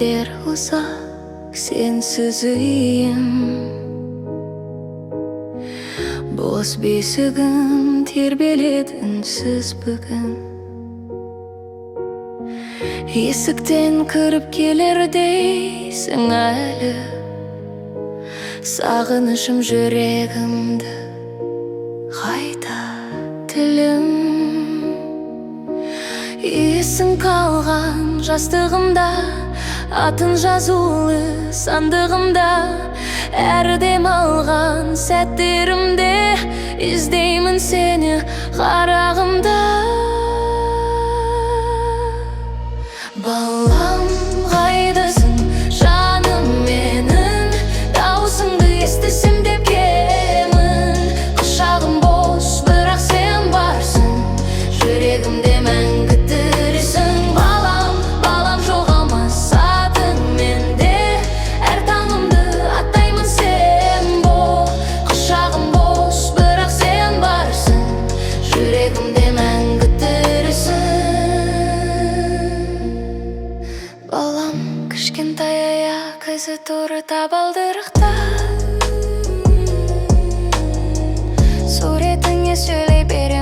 Күндер ұзақ сенсіз үйім, бос бесігім тербеледі үнсіз бүгін. Есіктен кіріп келердейсің әлі, сағынышым жүрегімді қайта тілім. Есің қалған жастығымда, атын жазулы сандығымда, әр дем алған сәттерімде іздеймін сені қарағымда. Балам, қайдасың жаным менің, даусыңды естісем деп келемін. Құшағым бос, бірақ сен барсың, жүрегімде мәңгі тірісің. Балам, балам, жоғалмас атың менде, әр таңымды аттаймын сен бол. Құшағым бос, бірақ сен барсың, жүрегімде мәңгі тірісің. Балам, кішкентай аяқ ізі тұры табалдырықта, суретіңе сөйлей берем.